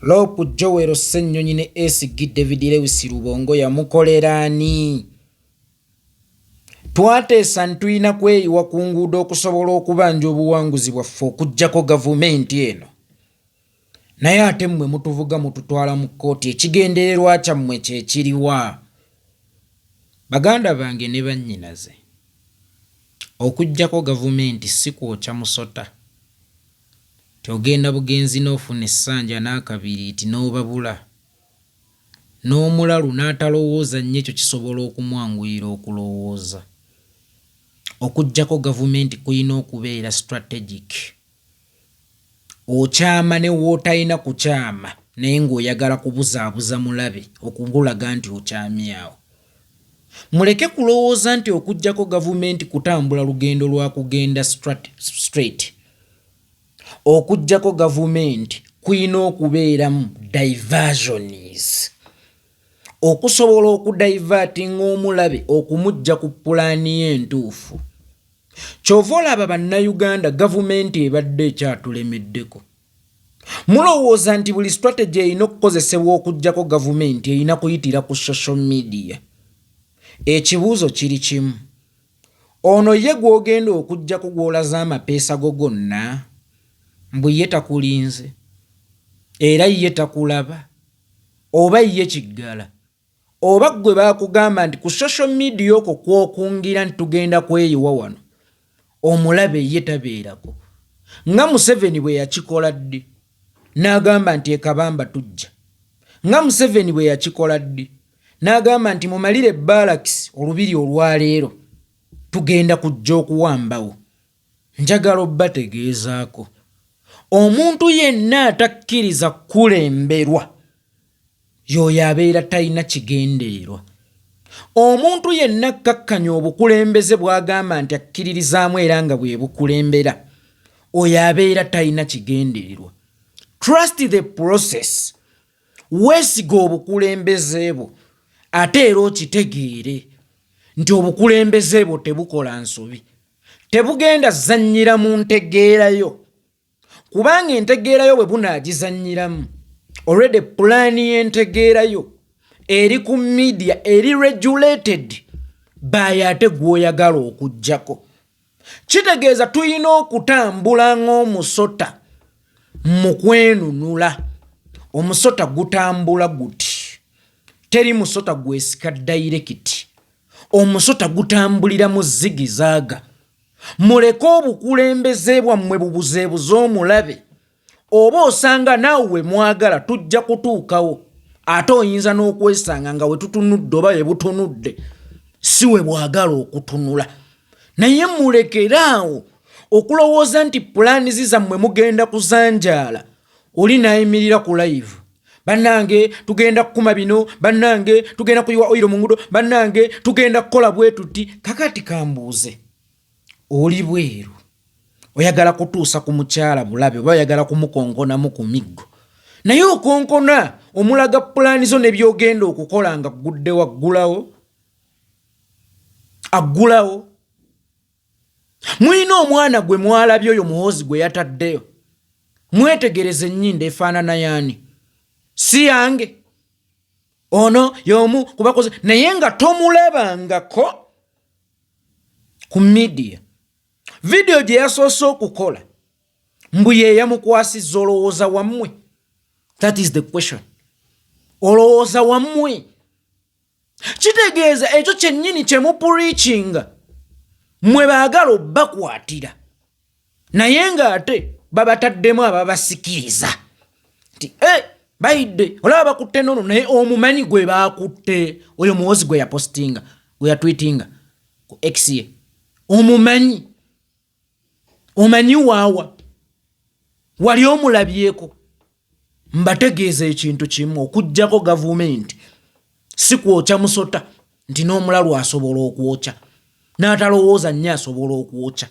Lopu Joel Ssennyonyi ne Esigi David Lewis Rubongo yamukolerani. Twateesa ntulina kweyiwa ku nguudo okusobola okubanja obuwanguzi bwaffe okuggyako gavumenti eno. Naye ate mmwe mutuvuga mututwala mu kkooti, ekigendererwa kyammwe kye kiriwa? Baganda bange ne bannyinaze, okuggyako gavumenti si kwokya musota. Togenda bugenzi n'ofuna essanja n'akabiriiti n'obabula. N'omulalu n'atalowooza nnyo ekyo kisobola okumwanguyira okulowooza. Okuggyako gavumenti kuyina okubeera strategic. Okyama ne wootalina kukyama naye ng'oyagala kubuzaabuza mulabe okugulaga nti okyamyawo. Muleke kulowooza nti okuggyako gavumenti kutambula lugendo lwa kugenda straight. Okuggyako gavumenti kuyina okubeeramu diversions. Okusobola okudivertinga omulabe okumujja ku pulaani ye entuufu. Kyova olaba bannayuganda gavumenti ebadde ekyatulemeddeko. Mulowooza nti buli strategy erina okukozesebwa okuggyako gavumenti erina kuyitira ku social media. Ekibuuzo kiri kimu. Ono ye gw'ogenda okuggyako gw'olaza amapeesa go gonna, mbu ye takulinze, era ye takulaba, oba ye kiggala, oba gwe baakugamba nti ku social media okwo kwokungira nti tugenda kweyiwa wano, omulabe ye tabeerako. Nga Museveni bwe yakikola ddi n'agamba nti ekabamba tujja. Nga Museveni bwe yakikola ddi n'agamba nti mumalire Barracks olubiri olwaleero tugenda kujja okuwambawo. Njagala obbategeezaako. Omuntu yenna atakkiriza kulemberwa y'oyo abeera talina kigendeerwa. Omuntu yenna akkakkanya obukulembeze bw'agamba nti akkiririzaamu era nga bwe bukulembera, oyo abeera talina kigendeerwa. Trust the process. Weesiga obukulembeze bwo ate era okitegeere nti obukulembeze bwo tebukola nsobi. Tebugenda zannyira mu ntegeerayo. Kubanga entegeerayo bwe bunaagizannyiramu, already pulaani y'entegeerayo eri ku media eri regulated by ate gw'oyagala okuggyako. Kitegeeza tulina okutambula ng'omusota mu kwenunula. Omusota gutambula guti. Teri musota gwesika direct. Omusota gutambulira mu zigizaaga. Muleke obukulembeze bwammwe bubuzeebuze omulabe. Oba osanga naawe mwagala tujja kutuukawo, ate oyinza n'okwesanga nga we tutunudde oba ye butunudde si we bwagala okutunula. Naye mulekeraawo okulowooza nti pulaani zammwe mugenda kuzanjaala. Oli nayimirira ku live, bannange tugenda kukuma bino, bannange tugenda kuyiwa oyiro mu nguudo, bannange tugenda kukola bwe tuti. Kakati kambuuze, oli bweru oyagala kutuusa ku mukyala bulabe oba oyagala kumukonkonamu ku miggo, naye okonkona omulaga pulaani zo ne byogenda okukola nga gudde waggulawo aggulawo. Mulina omwana gwe mwalabye oyo muhoozi gwe yataddeyo, mwetegereze ennyindo efaanana yaani? Si yange ono y'omu kubakoze, naye nga tomulabangako ku media. Video gye yasoose okukola mbu ye yamukwasizza, olowooza wammwe? That is the question. Olowooza wammwe? Kitegeeza ekyo kyennyini kye mupuriikinga mmwe baagala obbakwatira, naye ng'ate babataddemu ababasikiriza nti bayidde olaba bakutte nono, naye omumanyi gwe baakutte. Oyo muwozi gwe yapostinga, gwe yatwitinga ku X ye, omumanyi? Omanyi waawa? Wali omulabyeko? Mbategeeza ekintu kimu, okuggyako gavumenti si kwokya musota nti n'omulalu asobola okwokya, n'atalowooza nnyo asobola okwokya.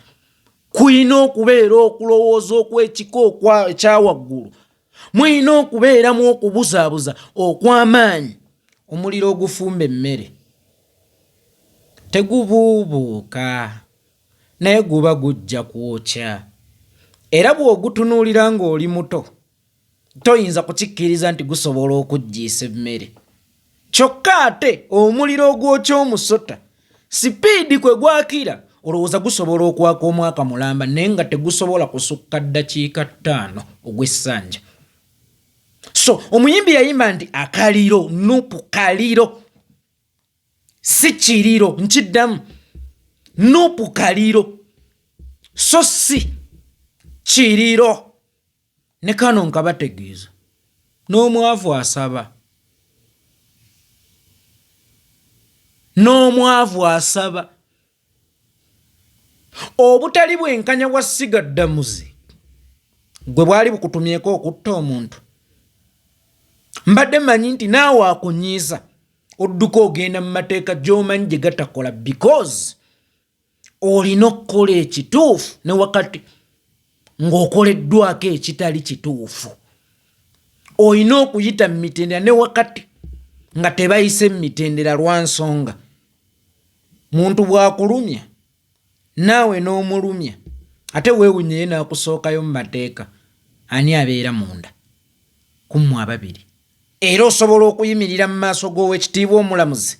Kuyina okubeera okulowooza okw'ekiko ekyawaggulu. Muyina okubeeramu okubuzaabuza okw'amaanyi. Omuliro ogufumba emmere tegubuubuuka, naye guba gujja kwokya. Era bw'ogutunuulira ng'oli muto, toyinza kukikkiriza nti gusobola okuggiisa emmere. Kyokka ate omuliro ogwokya omusota sipiidi kwe gwakira olowooza gusobola okwaka omwaka mulamba naye nga tegusobola kusukka ddakiika 5 ogw'essanja. So omuyimbi yayimba nti akaliro nupu kaliro si kiriro, nkiddamu nupu kaliro so si kiriro. Ne kano nkabategeeza n'omwavu asaba, n'omwavu asaba. Obutali bwenkanya bwa sigaddamuzi gwe bwali bukutumyeko okutta omuntu, mbadde manyi nti naawe akunyiiza odduka ogenda mu mateeka gy'omanyi gye gatakola because olina okukola ekituufu ne wakati ng'okoleddwako ekitali kituufu. Olina okuyita mu mitendera ne wakati nga tebayise mu mitendera lwa nsonga. Muntu bw'akulumya naawe n'omulumya ate weewunyeyo n'akusookayo mu mateeka, ani abeera munda? Kummwe ababiri. Era osobola okuyimirira mu maaso g'owekitiibwa omulamuzi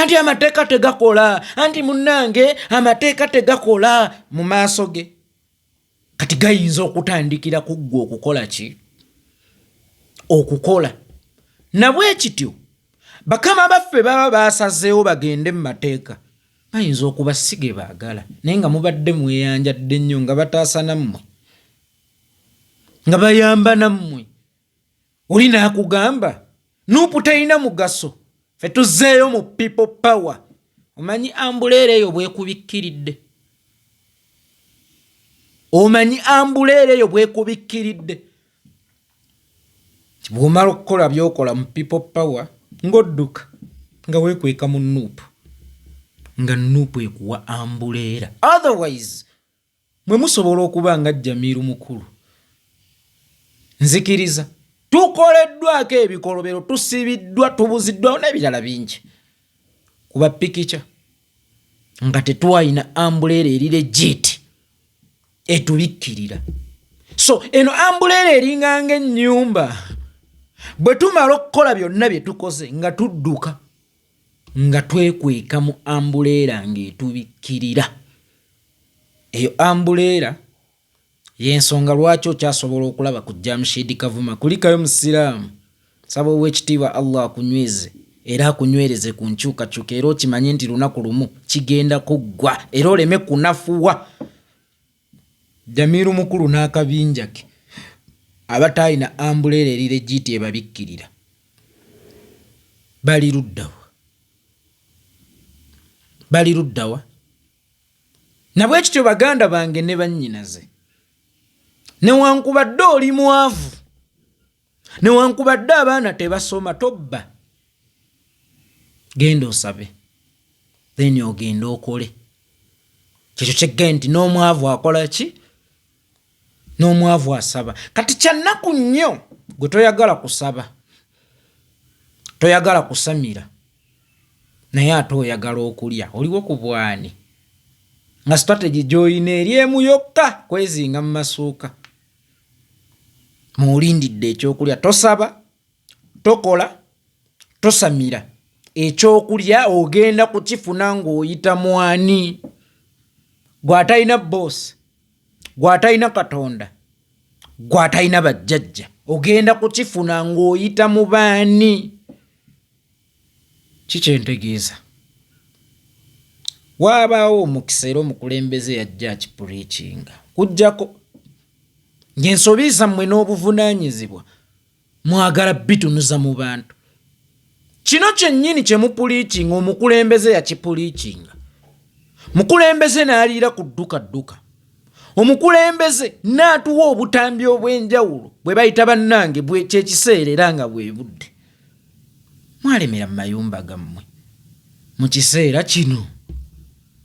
anti amateeka tegakola, anti munnange amateeka tegakola mu maaso ge. Kati gayinza okutandikira ku ggwe okukola ki? Okukola. Nabwe kityo bakama baffe baba basazeewo bagende mu mateeka, bayinza okuba si ge baagala naye nga mubadde mweyanjadde nnyo nga bataasa nammwe, nga bayamba nammwe. Oli naakugamba nuupu terina mugaso, ffe tuzzeeyo mu people power. Omanyi ambuleera eyo bwekubikkiridde, omanyi ambuleera eyo bwekubikkiridde. Bw'omala okukola by'okola mu people power ng'odduka nga weekweka mu nuupu, nga nuupu ekuwa ambuleera. Otherwise mwe musobola okuba nga Jamiru mukulu. Nzikiriza tukoleddwako ebikolobero, tusibiddwa, tubuziddwawo n'ebirala bingi kuba pikica nga tetwalina ambuleera eri legit etubikkirira. So eno ambuleera eringa ng'ennyumba. Bwe tumala okukola byonna bye tukoze nga tudduka nga twekweka mu ambuleera ng'etubikkirira. Eyo ambuleera y'ensonga lwaki okyasobola okulaba ku Jamshid Kavuma. Kulikayo musiraamu, saba ow'ekitiibwa Allah akunyweze era akunywereze ku nkyukakyuka, era okimanye nti lunaku lumu kigenda kuggwa era oleme kunafuwa. Jamiru mukulu n'akabinja ke abataalina ambuleera eri legiti ebabikkirira bali luddawa? Bali luddawa? Nabwe kityo baganda bange ne bannyinaze, newankubadde oli mwavu, newankubadde abaana tebasoma, tobba. Genda osabe then ogenda okole. Kyekyo kyeggaye nti n'omwavu akola ki? N'omwavu asaba. Kati kyannaku nnyo gwe toyagala kusaba, toyagala kusamira, naye ate oyagala okulya. Oliwo ku bwani nga strategy gy'olina eri emu yokka, kwezinga mu masuuka. Muulindidde ekyokulya, tosaba, tokola, tosamira. Ekyokulya ogenda kukifuna ng'oyita mwani. Gwatalina boss, gwatalina Katonda, gwatalina bajjajja, ogenda kukifuna ng'oyita mu baani. Kikyentegeeza waabaawo omukisa era omukulembeze yajja akipuliikinga kujjako ng'ensobi zammwe n'obuvunaanyizibwa mwagala bitunuza mu bantu. Kino kyennyini kye mupuliikinga omukulembeze yakipuliikinga. Mukulembeze n'aliira ku dduka, omukulembeze n'atuwa obutambi obw'enjawulo bwe bayita bannange kyekiseera era nga bwe budde. Mwalemera mu mayumba gammwe mu kiseera kino.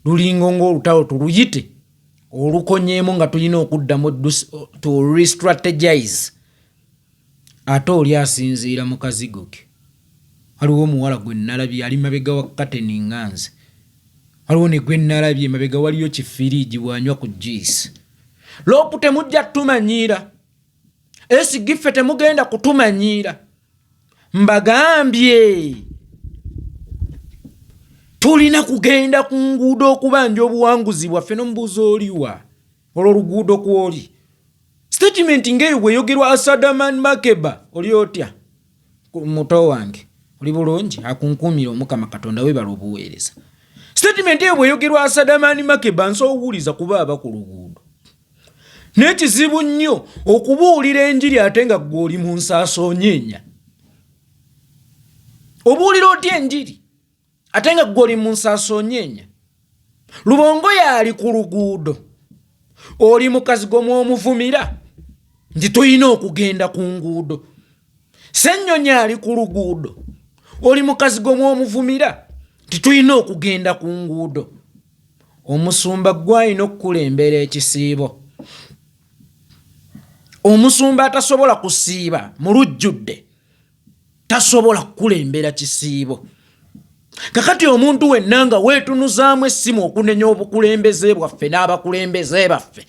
Lulingo ng'olutalo tuluyite olukonyeemu nga tulina okuddamu to re-strategize. Ate oli asinziira mu kazigo ke. Waliwo omuwala gwe nnalabye ali mabega wa kateni nganze. Waliwo ne gwe nnalabye mabega waliyo kifiriigi bw'anywa ku juice. Loopu temujja tumanyiira. esigiffe temugenda kutumanyira. Mbagambye tulina kugenda ku nguudo okubanja obuwanguzi bwaffe. N'omubuuza oliwa olwo oluguudo kwoli. Statement ng'eyo bweyogerwa Asadaman Makeba oli otya muto wange oli bulungi akunkumira Omukama Katonda webala obuweereza. Statement eyo bweyogerwa Asadaman Makeba nsowuliza kuba aba ku luguudo. N'ekizibu nnyo okubuulira enjiri ate nga ggwe oli mu nsaaso nyeenya. Obuulira otya enjiri ate nga ggwe oli mu nsaaso nyeenya? Lubongo yaali ku luguudo, oli mukazi gw'omuvumira nti tulina okugenda ku nguudo. Ssennyonyi ali ku luguudo, oli mukazi gw'omuvumira nti tulina okugenda ku nguudo. Omusumba gw'alina okukulembera ekisiibo. Omusumba atasobola kusiiba mu lujjudde tasobola kukulembera kisiibo. Kakati omuntu wenna nga weetunuzaamu essimu okunenya obukulembeze bwaffe n'abakulembeze baffe,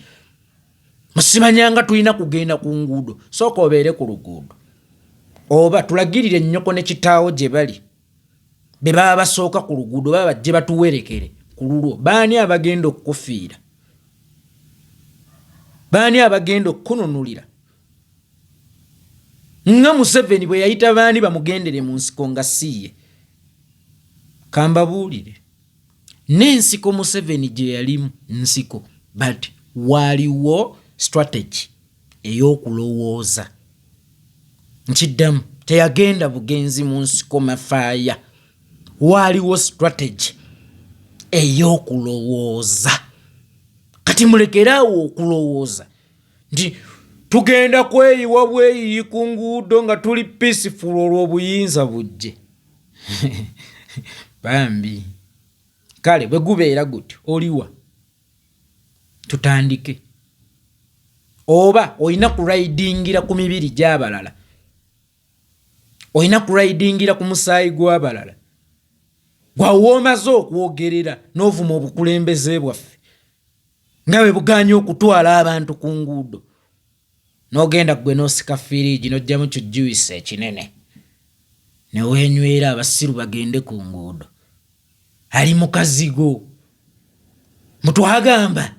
musimanyanga tulina kugenda ku nguudo. Sooka obeere ku luguudo, oba tulagirire ennyoko ne kitaawo gye bali, be baba basooka ku luguudo baba bajje batuwerekere ku lulwo. Baani abagenda okukufiira? Baani abagenda okukununulira? Nga Museveni bwe yayita baani bamugendere mu nsiko nga siye. Kambabuulire, n'ensiko Museveni gye yalimu nsiko, but waliwo strategy ey'okulowooza. Nkiddamu, teyagenda bugenzi mu nsiko mafaaya. Waliwo strategy ey'okulowooza. Kati mulekeraawo okulowooza nti tugenda kweyiwa bweyiyi ku nguudo nga tuli peaceful olw'obuyinza bujje. Bambi kale bwe gubeera gutyo oliwa? Tutandike. Oba olina kuraidingira ku mibiri gy'abalala, olina kuraidingira ku musaayi gw'abalala, gwawe omaze okwogerera n'ovuma obukulembeze bwaffe nga bwe buganye okutwala abantu ku nguudo, n'ogenda gwe n'osika firiigi n'ojjamu kijuice ekinene ne weenywera abasiru bagende ku nguudo. Ali mu kazigo. Mutwagamba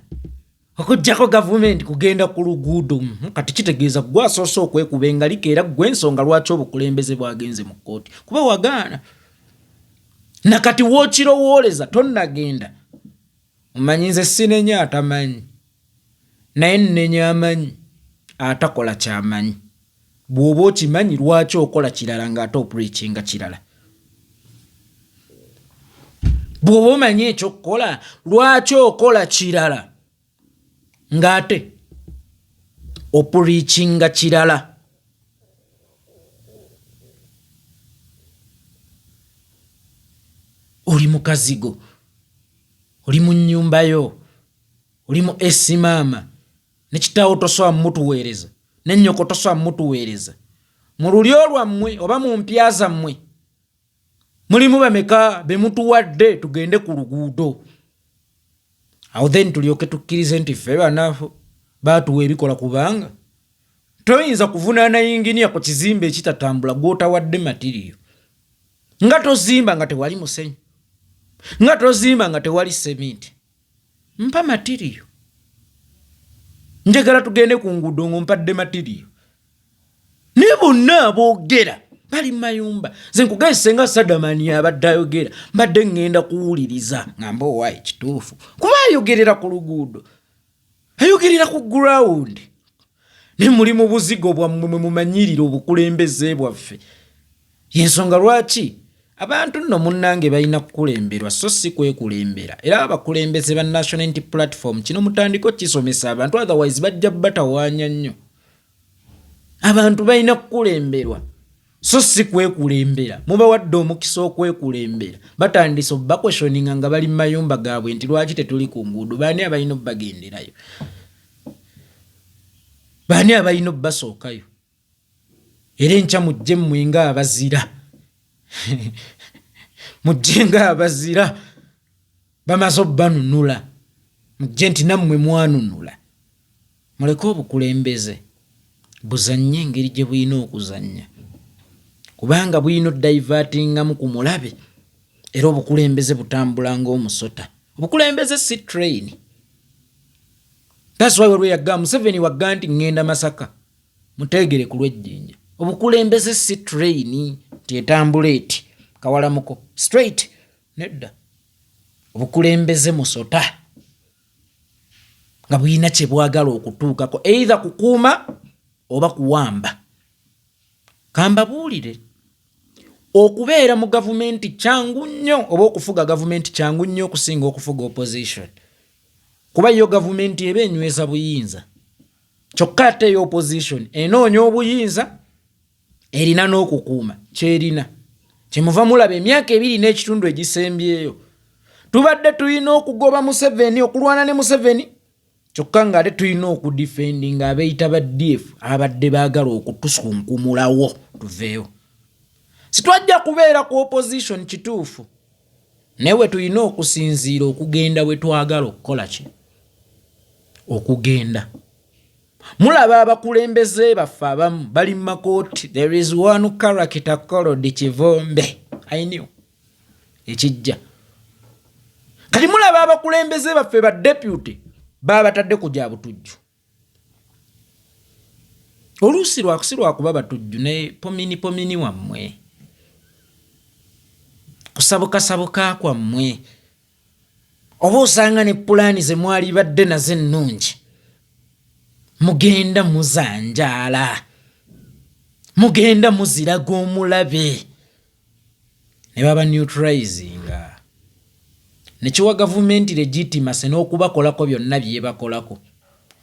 okujjako gavumenti kugenda ku luguudo. Kati kitegeeza gwe asoose okwekuba engalika era gwe ensonga lwaki obukulembeze bwagenze mu kkooti, kuba wagaana. Nakati wookirowooleza tonnagenda. Omanyi nze sinenya atamanyi, naye nnenya amanyi atakola kyamanyi. Bw'oba okimanyi lwaki okola kirala ng'ate opuliikinga kirala? Bw'oba omanyi ekyokukola lwaki okola kirala ng'ate opuliikinga kirala? Oli mu kazigo, oli mu nnyumba yo, oli mu esimaama, ne kitaawo tosobola mutuweereza, ne nnyoko tosobola mutuweereza. Mu lulyo lwammwe oba mu mpya zammwe mulimu bameka be mutuwadde tugende ku luguudo? Awo then tulyoke tukkirize nti ffe banafu baatuwa ebikola, kubanga toyinza kuvunaana yinginiya ku kizimbe ekitatambula gw'otawadde matiriyo. Nga tozimba nga tewali musenyu, nga tozimba nga tewali seminti. Mpa matiriyo. Njagala tugende ku nguudo ng'ompadde matiriyo. Ne bonna aboogera bali mu mayumba. Nze nkugeze nga Sadamani abadde ayogera mbadde ngenda kuwuliriza ngamba owaayi kituufu, kuba ayogerera ku luguudo, ayogerera ku ground. Ne muli mu buzigo bwammwe mwe mumanyirira obukulembeze bwaffe. Yensonga lwaki abantu nno munnange balina kukulemberwa so si kwekulembera. Era abakulembeze ba National Unity Platform kino mutandiko kisomesa abantu, otherwise bajja batawaanya nnyo. Abantu balina kukulemberwa so si kwekulembera. Mubawadde omukisa okwekulembera, batandise obbakweshoninga nga bali mu mayumba gaabwe nti lwaki tetuli ku nguudo, baani abalina obbagenderayo, baani abalina obbasookayo. Era enkya mujje mmwe nga abazira. Mujje nga abazira bamaze obbanunula, mujje nti nammwe mwanunula. Muleke obukulembeze. buzannye engeri gye bulina okuzannya kubanga bulina divertingamu ku mulabe era obukulembeze butambula ng'omusota. Obukulembeze si train. That's why Olweyaga Museveni wagga nti ngenda Masaka muteegere ku lw'ejjinja. Obukulembeze si train etambula eti kawalamuko straight nedda. Obukulembeze musota nga bulina kye bwagala okutuukako either kukuuma oba kuwamba. Kambabuulire okubeera mu gavumenti kyangu nnyo oba okufuga gavumenti kyangu nnyo okusinga okufuga opposition. Kuba yo gavumenti eba enyweza buyinza kyokka ate yo opposition enoonya obuyinza erina n'okukuuma kyerina. Kyemuva mulaba emyaka 2 n'ekitundu egisembyeyo tubadde tulina okugoba Museveni okulwana ne Museveni kyokka nga ate tulina okudifendinga abeeyita ba DF abadde baagala okutusunkumulawo tuveewo. Sitwajja kubeera ku opposition kituufu newe tulina okusinziira okugenda we twagala okukola ki okugenda. Mulaba abakulembeze baffe abamu bali mu makooti. There is one character called Kivombe. I knew ekijja. Kati mulaba abakulembeze baffe ba deputy babatadde kujja butujju. Oluusi lwakusirwa kuba batujju ne pomini wammwe kusabuka kwammwe oba osanga ne pulaani ze mwali badde nazo ennungi mugenda muzanjaala mugenda muziraga omulabe ne baba neutralizinga nekiwa gavumenti legitimacy n'okubakolako byonna byebakolako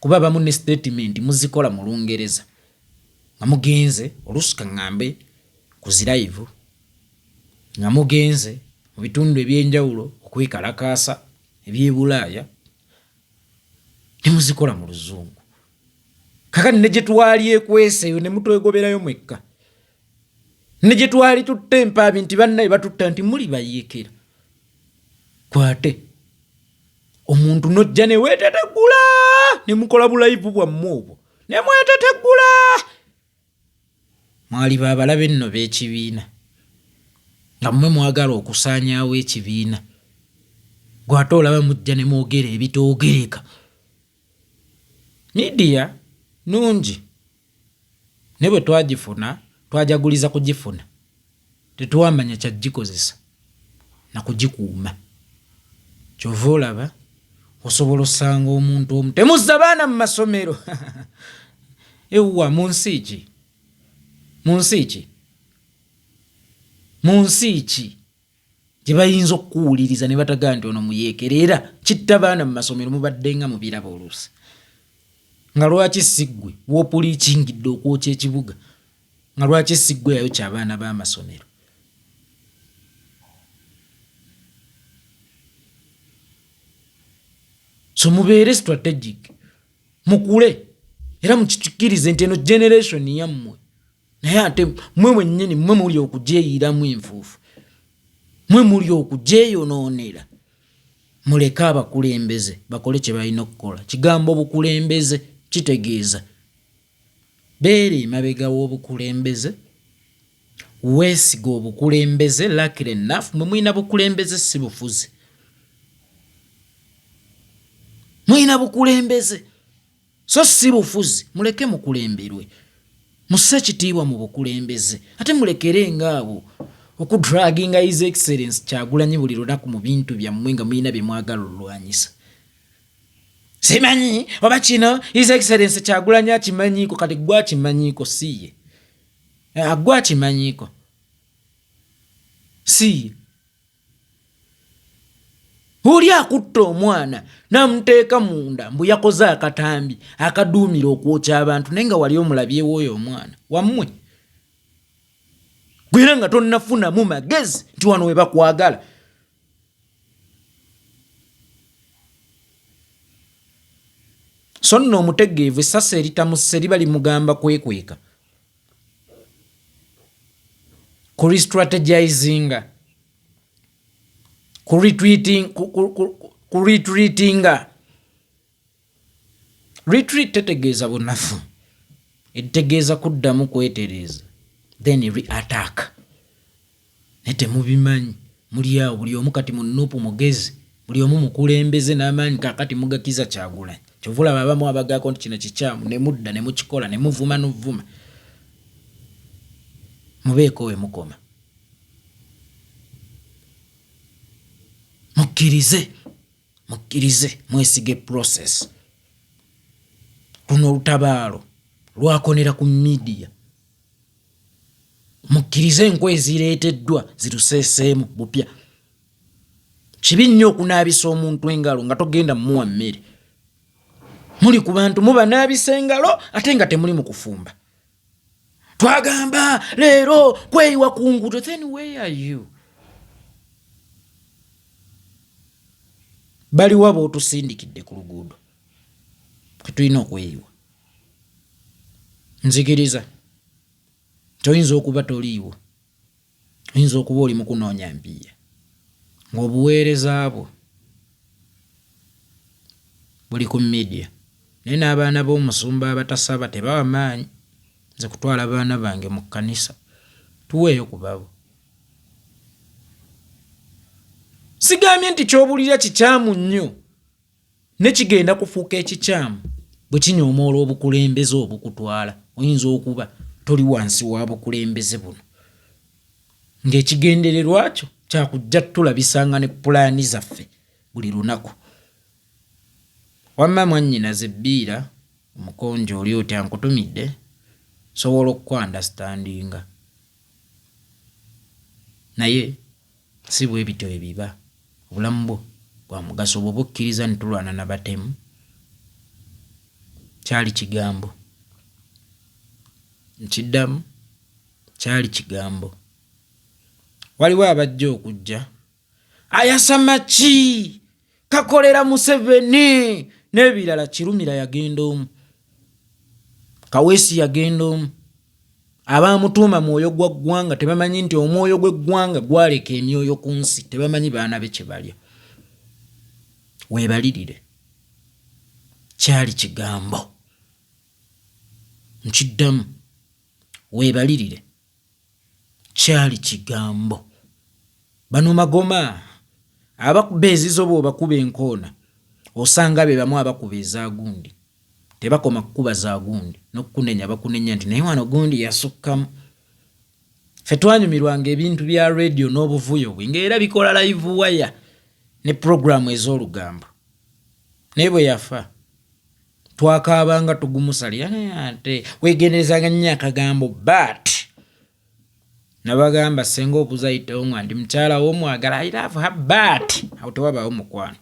kuba bamu ne statement muzikola mu Lungereza nga mugenze oluusi kaŋŋambe ku ziraivu nga mugenze mu bitundu ebyenjawulo okwekalakaasa ebyebulaaya ne muzikola mu Luzungu. Kakati ne gye twali ekweseyo ne mutwegoberayo mwekka ne gye twali tutta empaabi nti bannaye batutta nti muli bayeekera kwate omuntu nojja ne weetetegula ne mukola bulayivu bwammwe obwo ne mwetetegula. Mwali babalabe nno b'ekibiina nga mmwe mwagala okusaanyaawo ekibiina gwate olaba mujja ne mwogera ebitoogereka. Media nungi ne bwe twagifuna twajaguliza kugifuna tetuwamanya kyagikozesa na kugikuuma. Kyova olaba osobola osanga omuntu omu temuzza baana mu masomero ewwa mu nsi ki gye bayinza okuwuliriza ne batagaa nti ono muyeekerera kitta baana mu masomero mubadde nga mubiraba oluusi. Nga lwaki siggwe w'opuliikingidde okwokya ekibuga nga lwaki siggwe yayo ky'abaana b'amasomero. So mubeere strategic mukule era mukikkirize nti eno generation yammwe naye ate mmwe mwennyini mmwe muli okugyeyiiramu enfuufu mmwe muli okugyeyonoonera. Muleke abakulembeze bakole kye balina okukola. Kigambo obukulembeze kitegeeza beera emabega w'obukulembeze weesiga obukulembeze luckily enough mwe mulina bukulembeze si bufuzi. Mulina bukulembeze so si bufuzi. Muleke mukulemberwe musse kitiibwa mu bukulembeze ate mulekere ngaabo okudraginga His Excellency Kyagulanyi buli lunaku mu bintu byammwe nga mulina bye mwagala olwanyisa. Simanyi oba kino His Excellency Kyagulanyi akimanyiiko kati gwe akimanyiiko siye gwe akimanyiiko siye. Oli akutta omwana n'amuteeka munda mbu yakoze akatambi akaduumira okwokya abantu naye nga wali omulabyewo oyo omwana wammwe gwera nga tonnafunamu magezi nti wano we bakwagala. So nno omutegeevu essasa eritamusse liba limugamba kwekweka ku strategizinga ku retreatinga. Retreat tetegeeza bunafu Editegeeza kuddamu kwetereza then re-attack. Naye temubimanyi. Muli awo buli omu kati mu Nuupu mugezi, buli omu mukulembeze n'amaanyi kaakati mugakiza Kyagulanyi. Kyova olaba abamu abagaako nti kino kikyamu ne mudda ne mukikola ne muvuma n'ovuma. Mubeeko we mukoma. Mukkirize mwesige process. Luno olutabaalo lwakonera ku media. Mukkirize enkwe ezireeteddwa ziruseeseemu bupya. Kibi nnyo okunaabisa omuntu engalo nga togenda mmuwa mmere. Muli ku bantu mubanaabisa engalo ate nga temuli mu kufumba. Twagamba leero kweyiwa ku nguudo. Then where are you? Baliwo ab'otusindikidde ku luguudo tetulina okweyiwa. Nzikiriza toyinza okuba toliiwo, oyinza okuba oli mu kunoonya mpiya ng'obuweereza bwo buli ku media. Naye n'abaana b'omusumba abatasaba tebawa maanyi. Nze kutwala abaana bange mu kkanisa tuweeyo ku babo. Sigambye nti ky'obulira kikyamu nnyo ne kigenda kufuuka ekikyamu bwe kinyoomoola obukulembeze obukutwala. Oyinza okuba toli wansi wa bukulembeze buno ng'ekigendererwa kyo kyakujja tulabisanga ne pulaani zaffe buli lunaku. Wamma mwannyinaze ebbiira omukonjo oli oti ankutumidde sobola okukwandastandinga. Naye si bwe bityo ebiba. Obulamu bwo bwa mugaso bw'oba okkiriza ne tulwana n'abatemu. Kyali kigambo. Nkiddamu kyali kigambo. Waliwo abajja okujja ayasama ki kakolera Museveni n'ebirala. Kirumira yagenda omu, Kaweesi yagenda omu. Abaamutuuma mwoyo gwa ggwanga tebamanyi nti omwoyo gw'eggwanga gwaleka emyoyo ku nsi. Tebamanyi baana be kye balya. Weebalirire. Kyali kigambo. Nkiddamu weebalirire. Kyali kigambo. Bano Magoma abakuba ezizoba obakuba enkoona osanga be bamu abakuba ezaagundi. Tebakoma kukuba zaagundi n'okukunenya bakunenya nti naye wano gundi yasukkamu. Ffe twanyumirwanga ebintu bya radio n'obuvuyo bwe ng'era bikola live wire ne programu ez'olugambo. Naye bwe yafa twakaabanga tugumusalira naye ate weegenderezanga nnyo akagambo but nabagamba senga okuzayitawo nga ndi mukyala w'omwagala I love her but awo tewabaawo mukwano.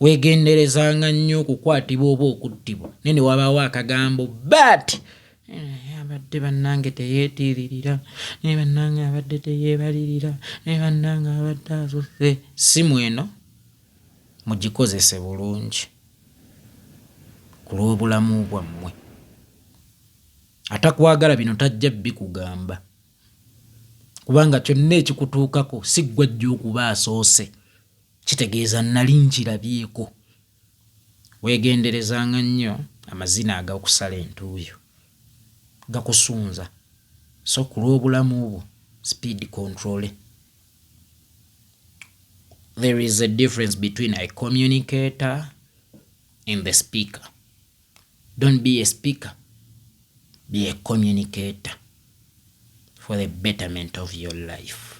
Weegenderezanga nnyo okukwatibwa oba okuttibwa naye ne wabaawo akagambo but abadde bannange teyeetiiririra naye bannange abadde teyeebalirira naye bannange abadde asusse. Simu eno mugikozese bulungi ku lw'obulamu bwammwe. Atakwagala bino tajja bikugamba kubanga kyonna ekikutuukako si ggwe ajja okuba asoose. Kitegeeza nali nkirabyeko. Weegenderezanga nnyo amazina ag'okusala entuuyo gakusunza. So ku lw'obulamu bwo speed control. There is a difference between a communicator and the speaker. Don't be a speaker, be a communicator for the betterment of your life.